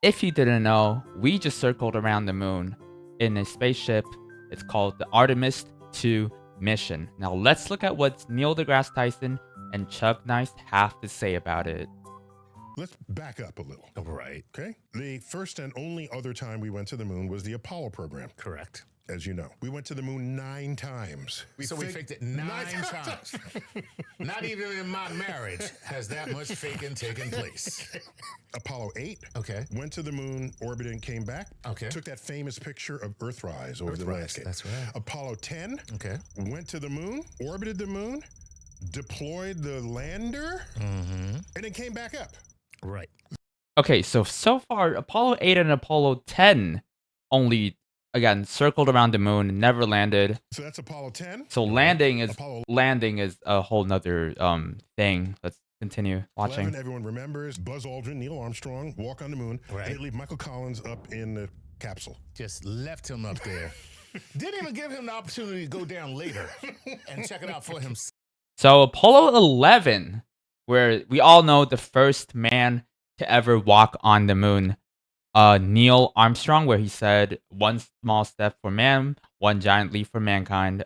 If you didn't know, we just circled around the moon in a spaceship. It's called the Artemis 2 mission. Now let's look at what Neil deGrasse Tyson and Chuck Nice have to say about it. Let's back up a little. Right. Okay. The first and only other time we went to the moon was the Apollo program. Correct. As you know, we went to the moon 9 times. We faked it nine times. Not even in my marriage has that much faking taken place. Apollo 8. Okay. Went to the moon, orbited, and came back. Okay. Took that famous picture of Earthrise over the landscape. That's right. Apollo 10. Okay. Went to the moon, orbited the moon, deployed the lander, and then came back up. Right. Okay, so far, Apollo 8 and Apollo 10 only, again, circled around the moon, never landed. So that's Apollo 10. So landing is a whole nother thing. Let's continue watching. 11, everyone remembers Buzz Aldrin, Neil Armstrong, walk on the moon. Right. And they leave Michael Collins up in the capsule. Just left him up there. Didn't even give him the opportunity to go down later and check it out for himself. So Apollo 11, where we all know the first man to ever walk on the moon, Neil Armstrong, where he said, "One small step for man, one giant leap for mankind."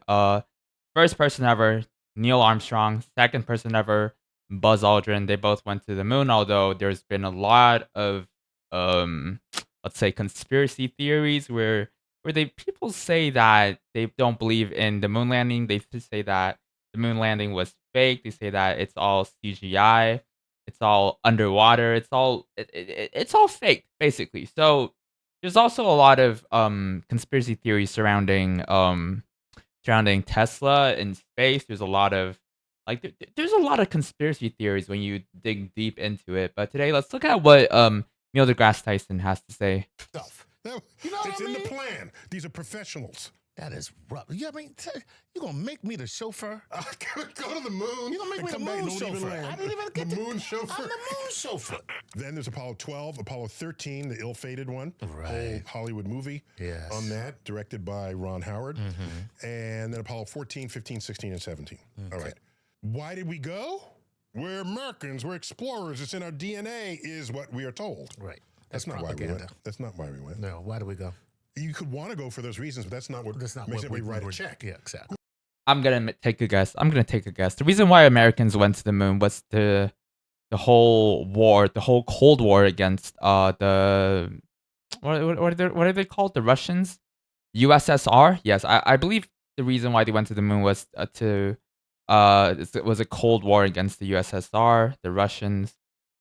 First person ever, Neil Armstrong. Second person ever, Buzz Aldrin. They both went to the moon, although there's been a lot of, let's say, conspiracy theories where people say that they don't believe in the moon landing. They say that the moon landing was fake. They say that it's all CGI. It's all underwater. It's all it's all fake, basically. So there's also a lot of conspiracy theories surrounding Tesla in space. There's a lot of there's a lot of conspiracy theories when you dig deep into it. But today, let's look at what Neil deGrasse Tyson has to say. No, You know what it's I in the mean? plan. These are professionals. That is rough. Yeah, I mean, you gonna make me the chauffeur? Go to the moon. You gonna make and me the come back and moon don't even chauffeur? land. I didn't even get the moon chauffeur. I'm the moon chauffeur. Then there's Apollo 12, Apollo 13, the ill-fated one. Right. Whole Hollywood movie Yes. on that, directed by Ron Howard. And then Apollo 14, 15, 16, and 17. All right. Why did we go? We're Americans. We're explorers. It's in our DNA, is what we are told. Right. That's not why we went. That's not why we went. No, why do we go? You could want to go for those reasons, but that's not what That's not makes what it we write a check. Yeah, exactly. I'm gonna take a guess. The reason why Americans went to the moon was the whole war, the whole Cold War against the what are they called? The Russians, USSR. Yes, I believe the reason why they went to the moon was it was a Cold War against the USSR, the Russians,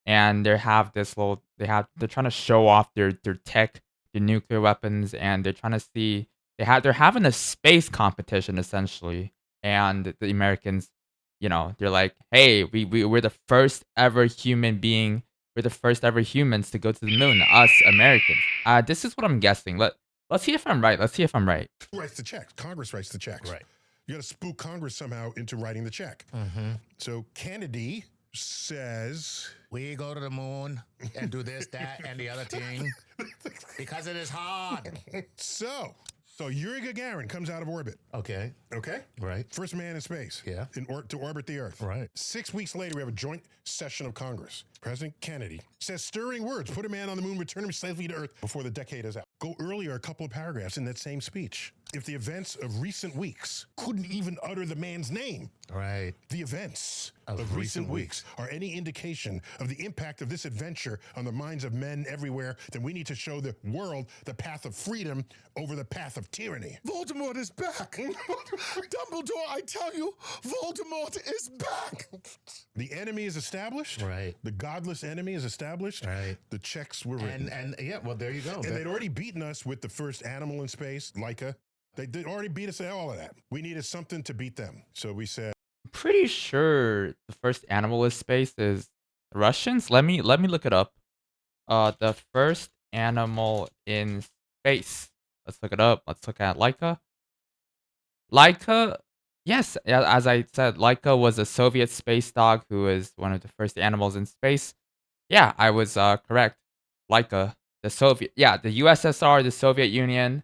and they're trying to show off their tech, their nuclear weapons, and they're trying to see they're having a space competition essentially, and the Americans, they're like, hey, we're the first ever human being. We're the first ever humans to go to the moon. Us Americans. This is what I'm guessing. Let's see if I'm right. Who writes the checks? Congress writes the checks. Right. You got to spook Congress somehow into writing the check. So Kennedy says, we go to the moon and do this, that, and the other thing because it is hard. so Yuri Gagarin comes out of orbit. Okay. Okay? Right. First man in space. Yeah. To orbit the Earth. Right. 6 weeks later, we have a joint session of Congress. President Kennedy says stirring words, put a man on the moon, return him safely to Earth before the decade is out. Go earlier a couple of paragraphs in that same speech. If the events of recent weeks couldn't even utter the man's name, Right. the events of recent weeks are any indication of the impact of this adventure on the minds of men everywhere, then we need to show the world the path of freedom over the path of tyranny. Voldemort is back. Dumbledore, I tell you, Voldemort is back. The enemy is established. Right. The godless enemy is established. Right. The checks were written. And yeah, well, there you go. And they'd already beaten us with the first animal in space, Laika. They already beat us at all of that. We needed something to beat them. So we said, I'm pretty sure the first animal in space is Russians. Let me look it up. The first animal in space. Let's look it up. Let's look at Laika. Laika, yes, as I said, Laika was a Soviet space dog who was one of the first animals in space. Yeah, I was correct. Laika, the USSR, the Soviet Union,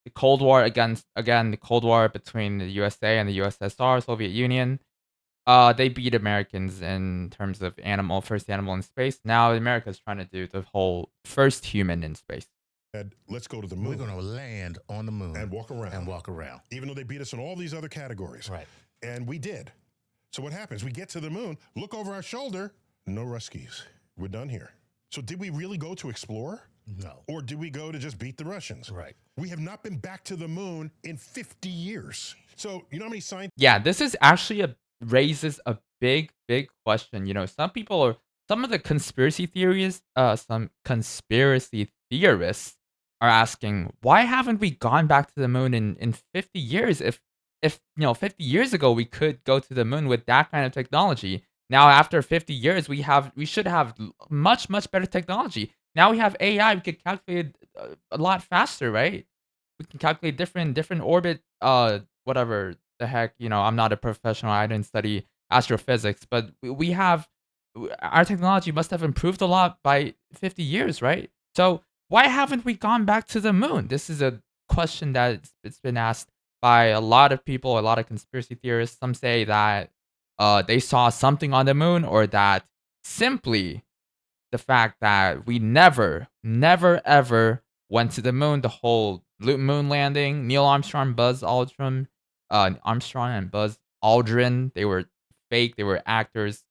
the Cold War the Cold War between the USA and the USSR, Soviet Union. They beat Americans in terms of first animal in space. Now America's trying to do the whole first human in space. Let's go to the We're moon going to land on the moon and walk around. And walk around. Even though they beat us in all these other categories. Right. And we did. So what happens? We get to the moon, look over our shoulder, no Ruskies. We're done here. So did we really go to explore? No. Or did we go to just beat the Russians? Right. We have not been back to the moon in 50 years. So you know how many scientists? Yeah, this is actually raises a big question. Some of the some conspiracy theorists are asking, why haven't we gone back to the moon in 50 years? If 50 years ago we could go to the moon with that kind of technology. Now after 50 years we should have much better technology. Now we have AI, we could calculate a lot faster, right? We can calculate different orbit whatever the heck, I'm not a professional. I didn't study astrophysics, but we have our technology must have improved a lot by 50 years, right? So why haven't we gone back to the moon? This is a question that it's been asked by a lot of people, a lot of conspiracy theorists. Some say that they saw something on the moon, or that simply the fact that we never ever went to the moon. The whole moon landing, Neil Armstrong, Armstrong and Buzz Aldrin, they were fake. They were actors.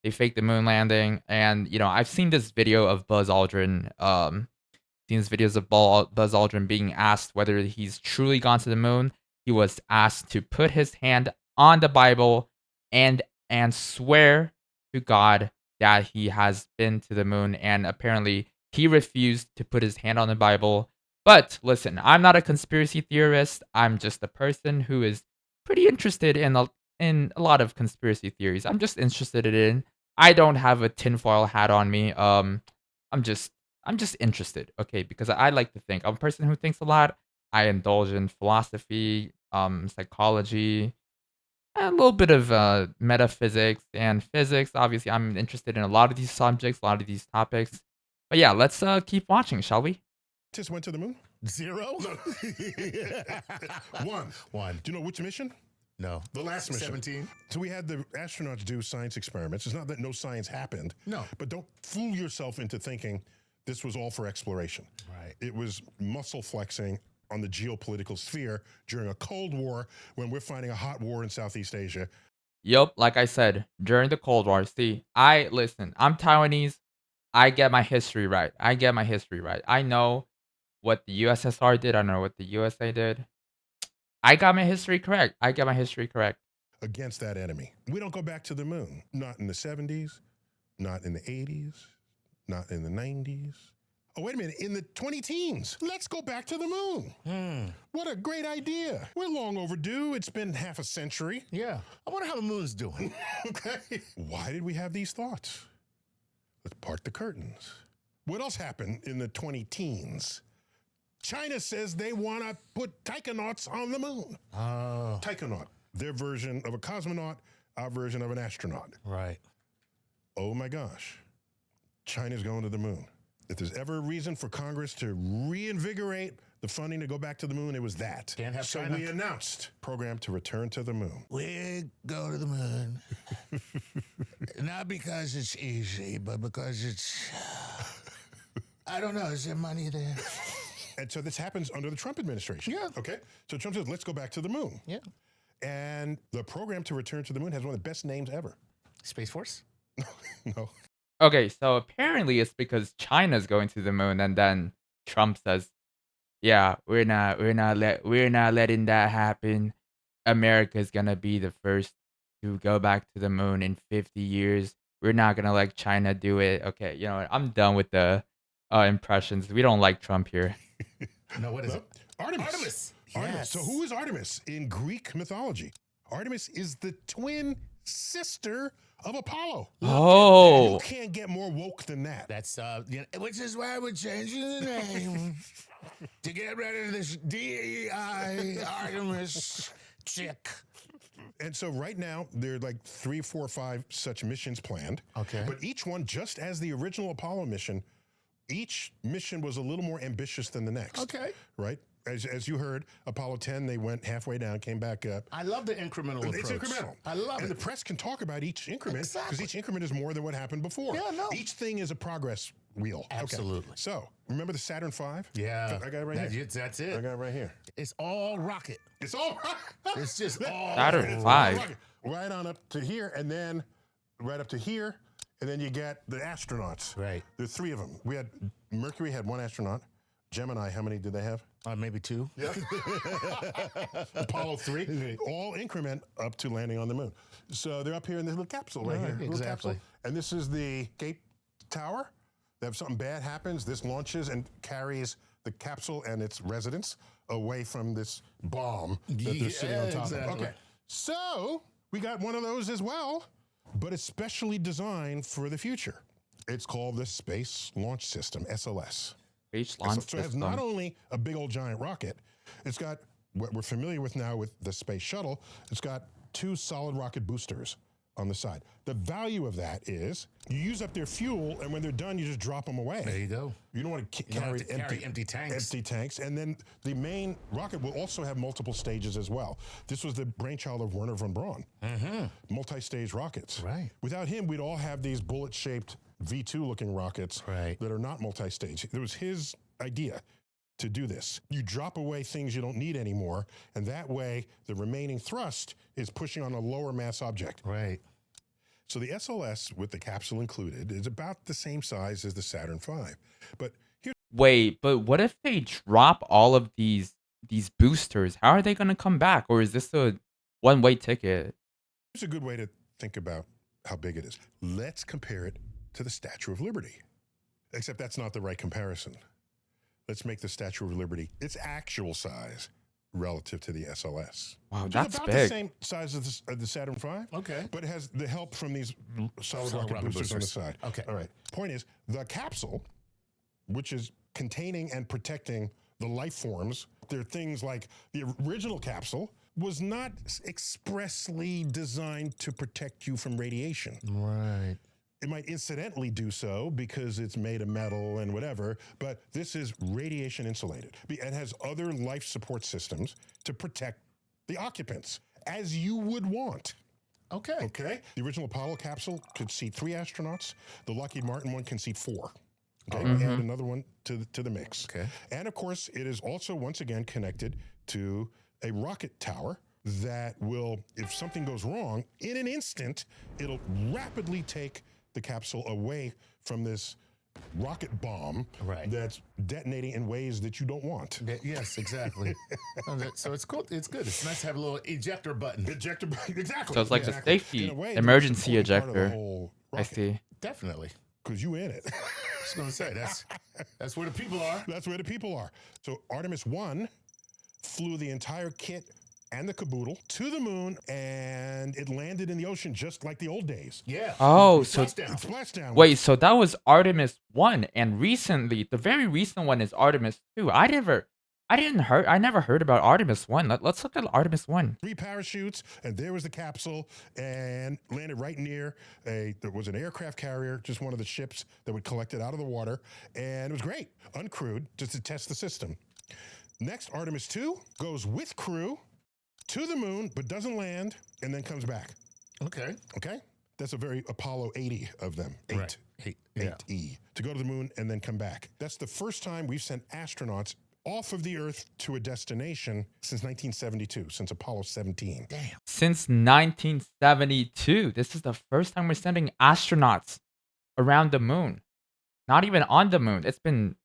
They faked the moon landing. And I've seen this video of Buzz Aldrin. Seen these videos of Buzz Aldrin being asked whether he's truly gone to the moon. He was asked to put his hand on the Bible and swear to God that he has been to the moon, and apparently he refused to put his hand on the Bible. But listen, I'm not a conspiracy theorist. I'm just a person who is pretty interested in a lot of conspiracy theories. I'm just interested in. I don't have a tinfoil hat on me. I'm just interested, okay? Because I like to think. I'm a person who thinks a lot. I indulge in philosophy, psychology, a little bit of metaphysics and physics. Obviously, I'm interested in a lot of these subjects, a lot of these topics. But yeah, let's keep watching, shall we? Just went to the moon? 0? One. Do you know which mission? No. The last mission. 17. So we had the astronauts do science experiments. It's not that no science happened. No. But don't fool yourself into thinking this was all for exploration. Right. It was muscle flexing on the geopolitical sphere during a Cold War when we're fighting a hot war in Southeast Asia. Yup, like I said, during the Cold War. See, I'm Taiwanese. I get my history right. I know what the USSR did. I know what the USA did. I got my history correct. Against that enemy. We don't go back to the moon. Not in the 70s, not in the 80s, not in the 90s. Oh, wait a minute, in the 20-teens. Let's go back to the moon. What a great idea. We're long overdue. It's been half a century. Yeah. I wonder how the moon's doing. Okay. Why did we have these thoughts? Let's part the curtains. What else happened in the 20-teens? China says they want to put taikonauts on the moon. Oh. Taikonaut, their version of a cosmonaut, our version of an astronaut. Right. Oh my gosh. China's going to the moon. If there's ever a reason for Congress to reinvigorate the funding to go back to the moon, it was that. Can't have so China. we announced program to return to the moon. We go to the moon. Not because it's easy, but because it's... I don't know. Is there money there? And so this happens under the Trump administration. Yeah. Okay. So Trump says, let's go back to the moon. Yeah. And the program to return to the moon has one of the best names ever. Space Force? No. Okay, so apparently it's because China's going to the moon, and then Trump says, "Yeah, we're not letting that happen. America's gonna be the first to go back to the moon in 50 years. We're not gonna let China do it." Okay, you know what? I'm done with the impressions. We don't like Trump here. No, what is it? Artemis. Artemis. Artemis. Yes. So who is Artemis in Greek mythology? Artemis is the twin sister of Apollo. Oh. You can't get more woke than that. That's, which is why we're changing the name to get rid of this DEI Artemis chick. And so right now, there are like 3, 4, 5 such missions planned. Okay. But each one, just as the original Apollo mission, each mission was a little more ambitious than the next. Okay. Right? as you heard, Apollo 10, they went halfway down, came back up. I love the incremental approach. It's incremental. I love and it. the press can talk about each increment because Exactly. each increment is more than what happened before. Yeah, no. Each thing is a progress wheel. Absolutely. Okay. So, remember the Saturn V? Yeah. I got it right here. That's I it. got it right here. It's all rocket. It's all It's just all Saturn It's V. all rocket. Right on up to here, and then right up to here, and then you get the astronauts. Right. There's 3 of them. Mercury had 1 astronaut. Gemini, how many did they have? Maybe 2. Yeah. Apollo 3, all increment up to landing on the moon. So they're up here in this little capsule right here. Little exactly. capsule. And this is the Cape Tower. If something bad happens, this launches and carries the capsule and its residents away from this bomb that they're sitting on top exactly. of. Okay. So we got one of those as well, but it's specially designed for the future. It's called the Space Launch System, SLS. Space launch So it has system. not only a big old giant rocket, it's got what we're familiar with now with the space shuttle. It's got 2 solid rocket boosters on the side. The value of that is you use up their fuel, and when they're done, you just drop them away. There you go. You don't want to You don't have to carry empty tanks. Empty tanks. And then the main rocket will also have multiple stages as well. This was the brainchild of Werner von Braun. Multi-stage rockets. Right. Without him, we'd all have these bullet-shaped V2-looking rockets Right. that are not multi-stage. It was his idea to do this. You drop away things you don't need anymore, and that way the remaining thrust is pushing on a lower mass object. Right. So the SLS, with the capsule included, is about the same size as the Saturn V. But here's Wait, but what if they drop all of these boosters? How are they going to come back? Or is this a one-way ticket? a good way to think about how big it is. Let's compare it to the Statue of Liberty. Except that's not the right comparison. Let's make the Statue of Liberty its actual size relative to the SLS. Wow, Which that's is about the big. same size as the Saturn V. Okay. But it has the help from these solid Solid rocket rocket boosters on the boosters. side. Okay. All right. Point is, the capsule, which is containing and protecting the life forms, there are things like the original capsule was not expressly designed to protect you from radiation. Right. It might incidentally do so because it's made of metal and whatever, but this is radiation insulated. It has other life support systems to protect the occupants, as you would want. Okay. Okay? The original Apollo capsule could seat 3 astronauts. The Lockheed Martin one can seat 4. Okay? Add another one to the mix. Okay. And of course, it is also once again connected to a rocket tower that will, if something goes wrong, in an instant, it'll rapidly take the capsule away from this rocket bomb Right. that's detonating in ways that you don't want. Yes, exactly. So it's cool. It's good. It's nice to have a little ejector button. Ejector, exactly. So it's like the exactly. safety, In a way, emergency it's an important part of the ejector. whole I rocket, see. Definitely. because you in it. I was going to say that's where the people are. That's where the people are. So Artemis 1 flew the entire kit and the caboodle to the moon, and it landed in the ocean just like the old days. Yeah. Oh, so Touchdown. It splashed down. wait, so that was Artemis 1, and recently, the very recent one is Artemis 2. I never heard about Artemis 1. Let's look at Artemis 1. 3 parachutes, and there was the capsule, and landed right near there was an aircraft carrier, just one of the ships that would collect it out of the water, and it was great, uncrewed, just to test the system. Next, Artemis 2 goes with crew to the moon, but doesn't land, and then comes back. Okay. Okay? That's a very Apollo 80 of them. 8. Right. 8E. To go to the moon and then come back. That's the first time we've sent astronauts off of the Earth to a destination since 1972, since Apollo 17. Damn. Since 1972, this is the first time we're sending astronauts around the moon. Not even on the moon. It's been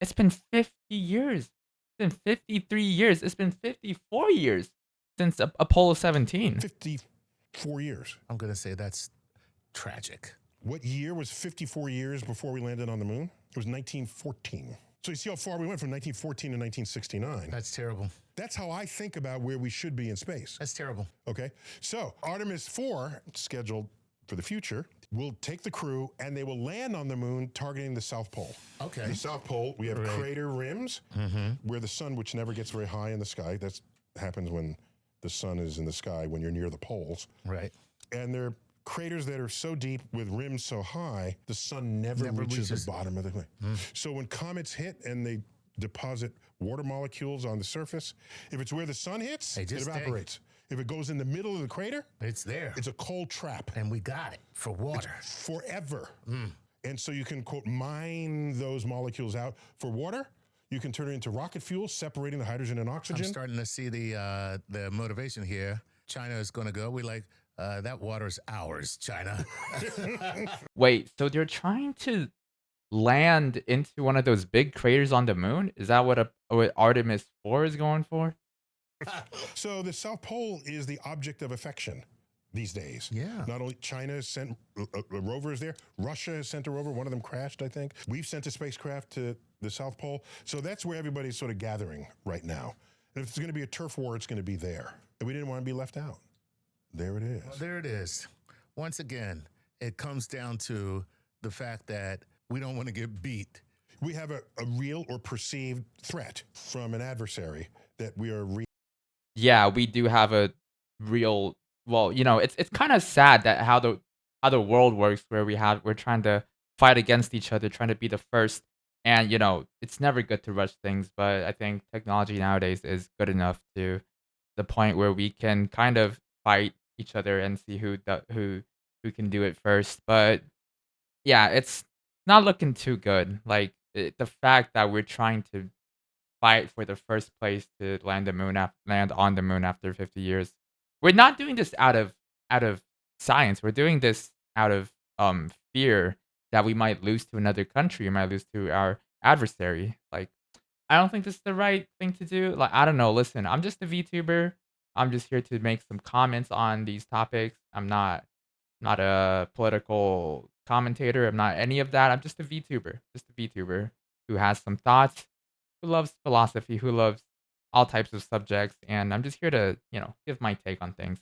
50 years. It's been 53 years. It's been 54 years since Apollo 17. 54 years. I'm going to say that's tragic. What year was 54 years before we landed on the moon? It was 1914. So you see how far we went from 1914 to 1969. That's terrible. That's how I think about where we should be in space. That's terrible. Okay, so Artemis 4, scheduled for the future, will take the crew and they will land on the moon targeting the South Pole. Okay. The South Pole, we have Right. crater rims where the sun, which never gets very high in the sky, that happens when the sun is in the sky when you're near the poles. Right. And they're craters that are so deep with rims so high, the sun never reaches the bottom of the thing. So when comets hit and they deposit water molecules on the surface. If it's where the sun hits, Hey, it just stay. evaporates. If it goes in the middle of the crater, It's there. it's a cold trap And we got it for water. forever. And so you can, quote, mine those molecules out for water. You can turn it into rocket fuel, separating the hydrogen and I'm oxygen. starting to see the motivation here. China is going to go. We like, that water's ours, China. Wait, so they're trying to land into one of those big craters on the moon? Is that what Artemis 4 is going for? So the South Pole is the object of affection these days. Yeah. Not only China has sent rovers there, Russia has sent a rover. One of them crashed, I think. We've sent a spacecraft to the South Pole. So that's where everybody's sort of gathering right now. And if it's going to be a turf war, it's going to be there. And we didn't want to be left out. There it is. Well, there it is. Once again, it comes down to the fact that we don't want to get beat. We have a real or perceived threat from an adversary that we are Yeah, we do have a real. Well, it's kind of sad that how the world works, where we're trying to fight against each other, trying to be the first, and it's never good to rush things. But I think technology nowadays is good enough to the point where we can kind of fight each other and see who can do it first. But yeah, it's not looking too good. Like the fact that we're trying to fight for the first place to land on the moon after 50 years. We're not doing this out of science. We're doing this out of fear that we might lose to another country, we might lose to our adversary. Like I don't think this is the right thing to do. Like I don't know. Listen, I'm just a VTuber. I'm just here to make some comments on these topics. I'm not a political commentator. I'm not any of that. I'm just a VTuber who has some thoughts, who loves philosophy, who loves all types of subjects, and I'm just here to, give my take on things.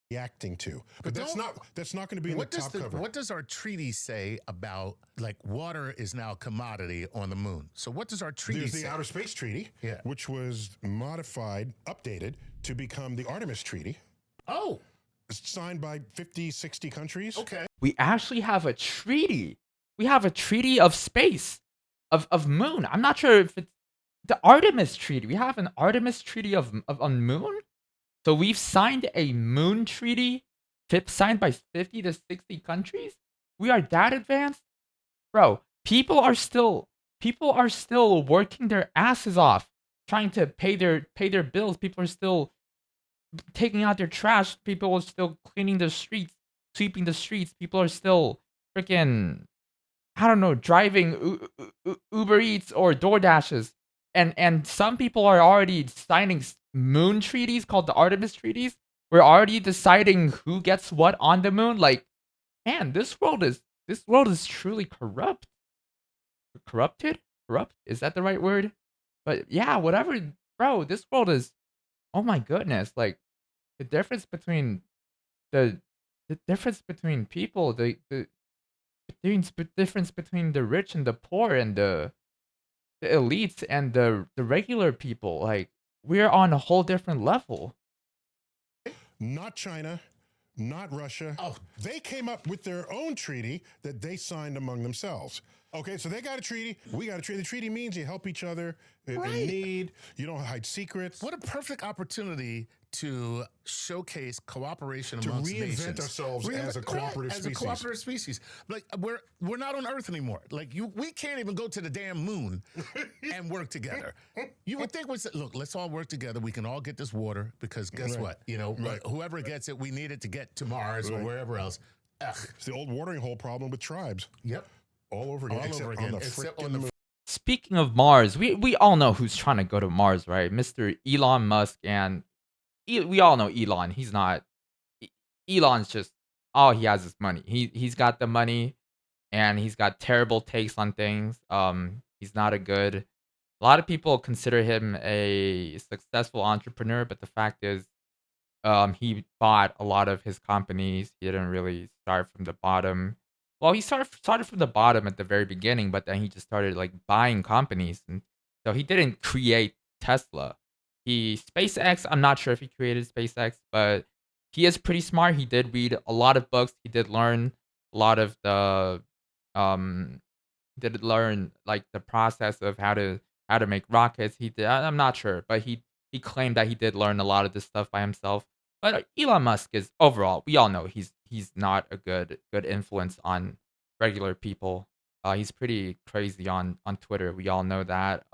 reacting to. But But that's not going to be in the top cover. What does our treaty say about, like, water is now a commodity on the moon? So what does our treaty There's say? the Outer Space Treaty, Yeah. which was modified, updated to become the Artemis Treaty. Oh, It's signed by 50, 60 countries. okay. We actually have a treaty. We have a treaty of space, of moon. I'm not sure if it's the Artemis Treaty. We have an Artemis Treaty of on moon. So we've signed a moon treaty, signed by 50 to 60 countries. We are that advanced, bro. People are still working their asses off trying to pay their bills. People are still taking out their trash. People are still cleaning the streets, sweeping the streets. People are still freaking, I don't know, driving Uber Eats or DoorDashes. And some people are already signing moon treaties called the Artemis treaties. We're already deciding who gets what on the moon. Like, man, this world is truly corrupted. Corrupt, is that the right word? But yeah, whatever, bro. This world is, oh my goodness, like the difference between the the difference between people, the difference between the rich and the poor, and the elites and the regular people. Like we're on a whole different level. Not China, not Russia. Oh. They came up with their own treaty that they signed among themselves. Okay, so they got a treaty. We got a treaty. The treaty means you help each other in Right. need. You don't hide secrets. What a perfect opportunity to showcase cooperation To amongst reinvent nations. ourselves as a cooperative as species. a cooperative species. Like we're not on Earth anymore. Like we can't even go to the damn moon and work together. You would think look, let's all work together. We can all get this water because guess Right. what? Right. Whoever gets it, we need it to get to Mars or Right. wherever else. Ugh. It's the old watering hole problem with tribes. Yep. All over again. All except over on again, the except frickin' on the moon. Speaking of Mars, we all know who's trying to go to Mars, right? Mr. Elon Musk, and we all know Elon. He's not. E- Elon's just all he has is money. He's got the money, and he's got terrible takes on things. He's not a good. A lot of people consider him a successful entrepreneur, but the fact is, he bought a lot of his companies. He didn't really start from the bottom. Well, he started from the bottom at the very beginning, but then he just started like buying companies, and so he didn't create Tesla. SpaceX. I'm not sure if he created SpaceX, but he is pretty smart. He did read a lot of books. He did learn a lot of the um, did learn like the process of how to how to make rockets. He did. I'm not sure, but he claimed that he did learn a lot of this stuff by himself. But Elon Musk is overall, we all know he's not a good influence on regular people. He's pretty crazy on Twitter. We all know that.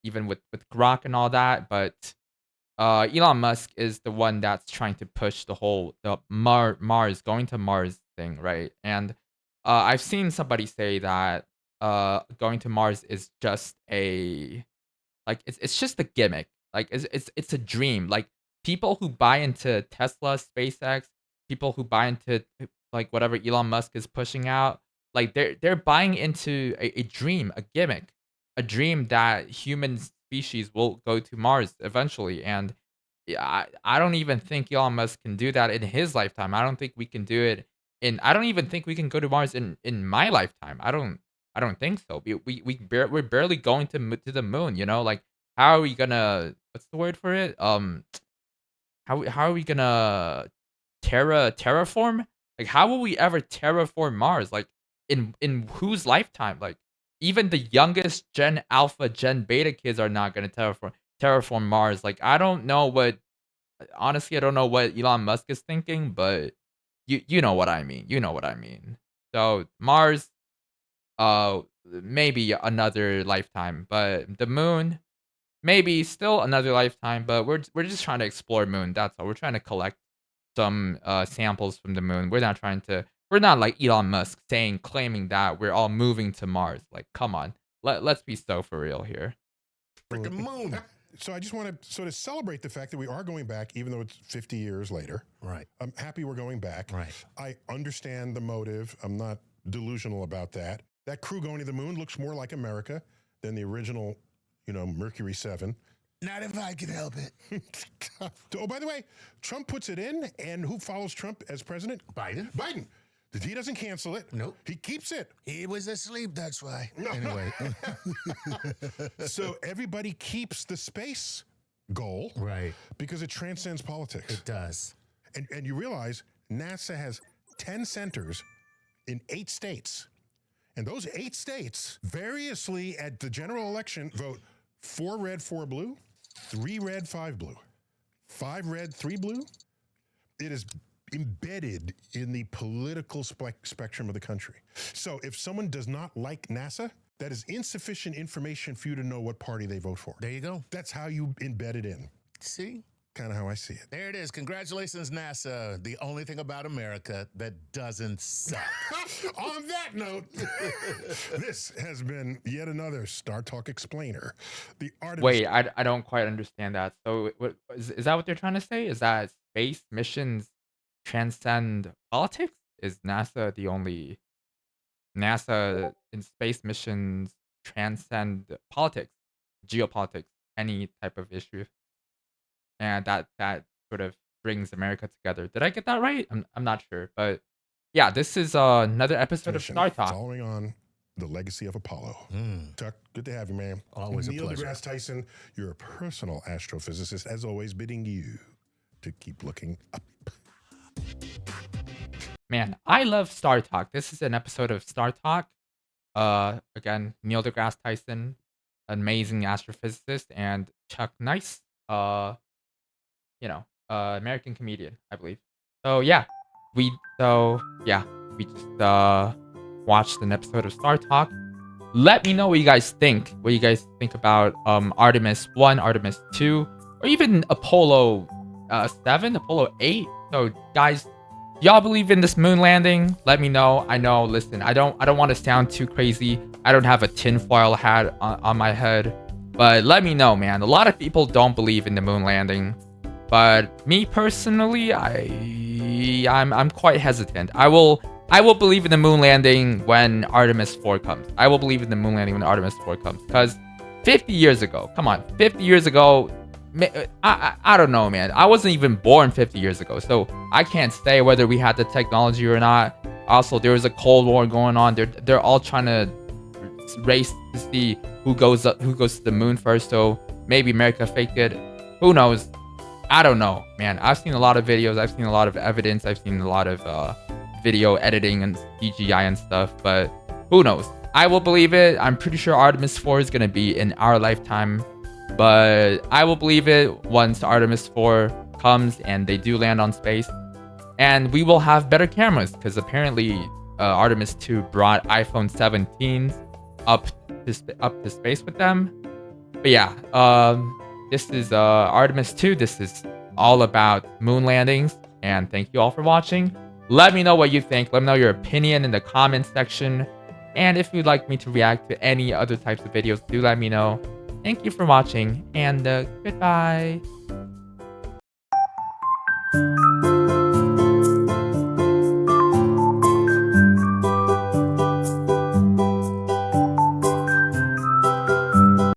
Even with Grok and all that, but Elon Musk is the one that's trying to push the Mars going to Mars thing, right? And I've seen somebody say that going to Mars is just a like it's just a gimmick. Like it's a dream. Like people who buy into Tesla, SpaceX, people who buy into like whatever Elon Musk is pushing out, like they're buying into a dream, a gimmick, a dream that human species will go to Mars eventually. And yeah, I don't even think Elon Musk can do that in his lifetime. I don't think we can do it in. I don't even think we can go to Mars in my lifetime. I don't think so. We're barely going to the moon. You know, like how are we gonna? What's the word for it? How are we gonna terraform? Like how will we ever terraform Mars? Like in whose lifetime? Like even the youngest Gen Alpha, Gen Beta kids are not gonna terraform Mars. Like I don't know what. Honestly, I don't know what Elon Musk is thinking, but you know what I mean. You know what I mean. So Mars, maybe another lifetime, but the moon, maybe still another lifetime. But we're just trying to explore moon. That's all. We're trying to collect some samples from the moon. We're not trying to. We're not like Elon Musk claiming that we're all moving to Mars. Like, come on, let's be so for real here. Freaking moon. So I just want to sort of celebrate the fact that we are going back, even though it's 50 years later. Right. I'm happy we're going back. Right. I understand the motive. I'm not delusional about that. That crew going to the moon looks more like America than the original, Mercury 7. Not if I can help it. Oh, by the way, Trump puts it in, and who follows Trump as president? Biden. Biden. He doesn't cancel it. Nope. He keeps it. He was asleep, that's why. Anyway. So everybody keeps the space goal. Right. Because it transcends politics. It does. And you realize NASA has 10 centers in 8 states. And those 8 states variously at the general election vote 4 red, 4 blue, 3 red, 5 blue, 5 red, 3 blue. It is embedded in the political spectrum of the country. So if someone does not like NASA, that is insufficient information for you to know what party they vote for. There you go. That's how you embed it in. See? Kind of how I see it. There it is. Congratulations, NASA. The only thing about America that doesn't suck. On that note, this has been yet another Star Talk Explainer. The Artemis. Wait, I don't quite understand that. So what is that what they're trying to say? Is that space missions transcend politics? Is NASA the only NASA in space missions transcend politics, geopolitics, any type of issue? And that sort of brings America together. Did I get that right? I'm not sure, but yeah, this is another episode of Star Talk. Following on the legacy of Apollo. Chuck, good to have you, man. Always a Neil pleasure. deGrasse Tyson, you're a personal astrophysicist, as always, bidding you to keep looking up. Man, I love Star Talk. This is an episode of Star Talk. Again, Neil deGrasse Tyson, amazing astrophysicist, and Chuck Nice, American comedian, I believe. So yeah, we just watched an episode of Star Talk. Let me know what you guys think. What you guys think about Artemis 1, Artemis 2, or even Apollo 7, Apollo 8. So guys, y'all believe in this moon landing? Let me know. I know, listen, I don't want to sound too crazy. I don't have a tinfoil hat on my head. But let me know, man. A lot of people don't believe in the moon landing. But me personally, I'm quite hesitant. I will believe in the moon landing when Artemis 4 comes. I will believe in the moon landing when Artemis 4 comes. Because 50 years ago, come on, 50 years ago, I don't know, man. I wasn't even born 50 years ago. So I can't say whether we had the technology or not. Also, there was a Cold War going on. They're all trying to race to see who goes to the moon first. So maybe America faked it. Who knows? I don't know, man. I've seen a lot of videos. I've seen a lot of evidence. I've seen a lot of video editing and CGI and stuff. But who knows? I will believe it. I'm pretty sure Artemis 4 is going to be in our lifetime. But I will believe it once Artemis 4 comes and they do land on space. And we will have better cameras because apparently Artemis 2 brought iPhone 17s up to space with them. But yeah, this is Artemis 2. This is all about moon landings. And thank you all for watching. Let me know what you think. Let me know your opinion in the comments section. And if you'd like me to react to any other types of videos, do let me know. Thank you for watching, and goodbye.